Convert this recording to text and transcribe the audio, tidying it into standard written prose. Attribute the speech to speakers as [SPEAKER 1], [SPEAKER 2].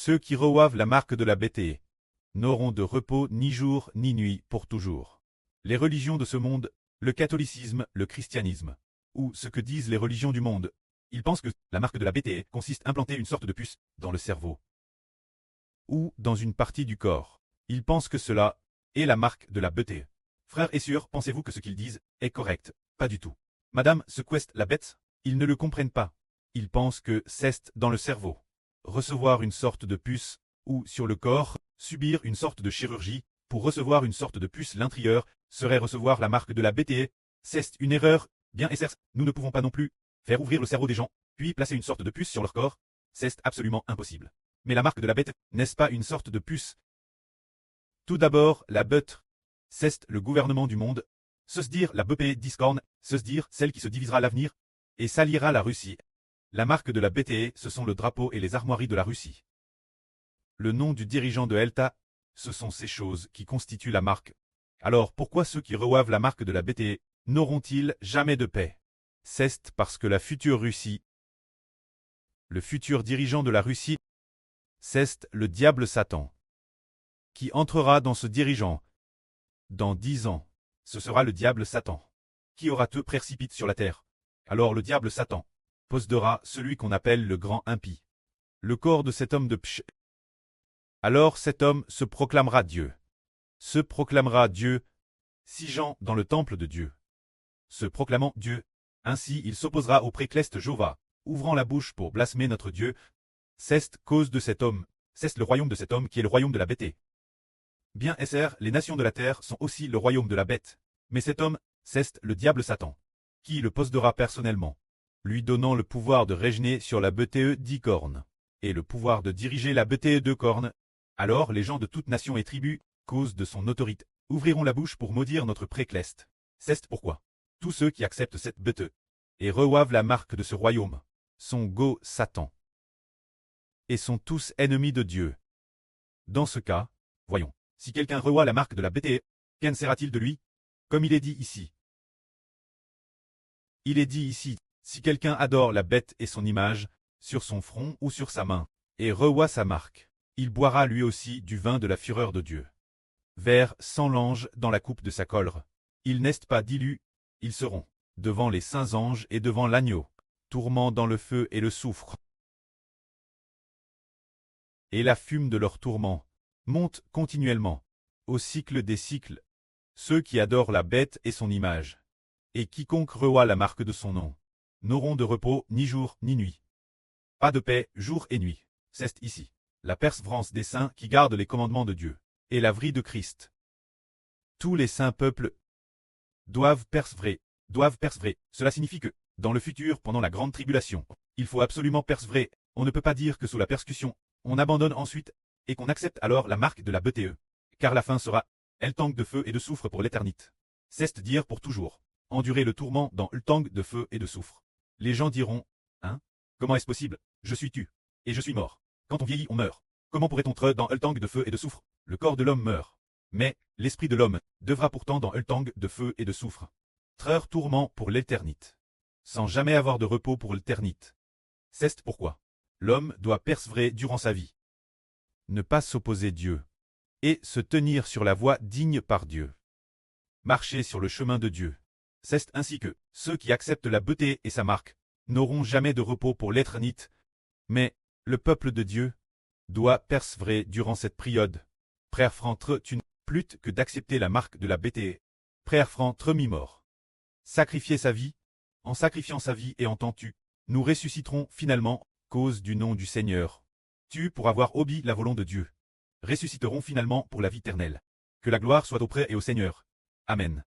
[SPEAKER 1] Ceux qui reçoivent la marque de la BTE n'auront de repos ni jour ni nuit pour toujours. Les religions de ce monde, le catholicisme, le christianisme, ou ce que disent les religions du monde, ils pensent que la marque de la BTE consiste à implanter une sorte de puce dans le cerveau ou dans une partie du corps. Ils pensent que cela est la marque de la BTE. Frères et sœurs, pensez-vous que ce qu'ils disent est correct? Pas du tout. Madame, ce qu'est la bête? Ils ne le comprennent pas. Ils pensent que c'est dans le cerveau. Recevoir une sorte de puce, ou sur le corps, subir une sorte de chirurgie, pour recevoir une sorte de puce l'intérieur, serait recevoir la marque de la BTE. C'est une erreur. Bien et certes, nous ne pouvons pas non plus faire ouvrir le cerveau des gens, puis placer une sorte de puce sur leur corps. C'est absolument impossible. Mais la marque de la bête, n'est-ce pas une sorte de puce? Tout d'abord, la bête, c'est le gouvernement du monde. Se dire la BPE discorne, se dire celle qui se divisera l'avenir, et s'alliera la Russie. La marque de la BTE, ce sont le drapeau et les armoiries de la Russie. Le nom du dirigeant de ELTA, ce sont ces choses qui constituent la marque. Alors pourquoi ceux qui reçoivent la marque de la BTE n'auront-ils jamais de paix? C'est parce que la future Russie, le futur dirigeant de la Russie, c'est le diable Satan, qui entrera dans ce dirigeant. Dans 10 ans, ce sera le diable Satan, qui aura te précipite sur la terre. Alors le diable Satan possédera celui qu'on appelle le grand impie, le corps de cet homme de Psh. Alors cet homme se proclamera Dieu. Se proclamera Dieu, 6 gens dans le temple de Dieu. Se proclamant Dieu, ainsi il s'opposera au précleste Jova, ouvrant la bouche pour blasphémer notre Dieu. C'est cause de cet homme, c'est le royaume de cet homme qui est le royaume de la bête. Bien SR, les nations de la terre sont aussi le royaume de la bête. Mais cet homme, c'est le diable Satan, qui le possédera personnellement, lui donnant le pouvoir de régner sur la BTE 10 cornes, et le pouvoir de diriger la BTE 2 cornes. Alors les gens de toute nation et tribu, cause de son autorité, ouvriront la bouche pour maudire notre précleste. C'est pourquoi tous ceux qui acceptent cette BTE et reçoivent la marque de ce royaume sont go Satan et sont tous ennemis de Dieu. Dans ce cas, voyons, si quelqu'un reçoit la marque de la BTE, qu'en sera-t-il de lui? Comme il est dit ici. Il est dit ici, si quelqu'un adore la bête et son image, sur son front ou sur sa main, et reçoit sa marque, il boira lui aussi du vin de la fureur de Dieu. Vers 100 l'ange dans la coupe de sa colère. Ils n'est pas dilus, ils seront, devant les saints anges et devant l'agneau, tourment dans le feu et le soufre. Et la fume de leur tourment monte continuellement, au cycle des cycles, ceux qui adorent la bête et son image, et quiconque reçoit la marque de son nom, n'auront de repos ni jour ni nuit. Pas de paix, jour et nuit. C'est ici la persévérance des saints qui gardent les commandements de Dieu, et la vie de Christ. Tous les saints peuples doivent persévérer. Cela signifie que, dans le futur, pendant la grande tribulation, il faut absolument persévérer. On ne peut pas dire que sous la persécution, on abandonne ensuite, et qu'on accepte alors la marque de la BTE. Car la fin sera, elle tangue de feu et de soufre pour l'éternité. C'est-à-dire pour toujours. Endurer le tourment dans le tangue de feu et de soufre. Les gens diront, hein? Comment est-ce possible? Je suis tu. Et je suis mort. Quand on vieillit, on meurt. Comment pourrait-on être dans le tangue de feu et de soufre? Le corps de l'homme meurt. Mais, l'esprit de l'homme devra pourtant dans le tangue de feu et de soufre. Treur tourment pour l'éternité. Sans jamais avoir de repos pour l'éternité. C'est pourquoi l'homme doit persévérer durant sa vie. Ne pas s'opposer Dieu. Et se tenir sur la voie digne par Dieu. Marcher sur le chemin de Dieu. C'est ainsi que ceux qui acceptent la beauté et sa marque n'auront jamais de repos pour l'éternité. Mais le peuple de Dieu doit persévérer durant cette période. Frère Frantre, tu n'as plus que d'accepter la marque de la BTE. Frère Frantre mi-mort. Sacrifier sa vie. En sacrifiant sa vie et en tant tu, nous ressusciterons finalement, cause du nom du Seigneur. Tu pour avoir obéi la volonté de Dieu. Ressusciteront finalement pour la vie éternelle. Que la gloire soit auprès et au Seigneur. Amen.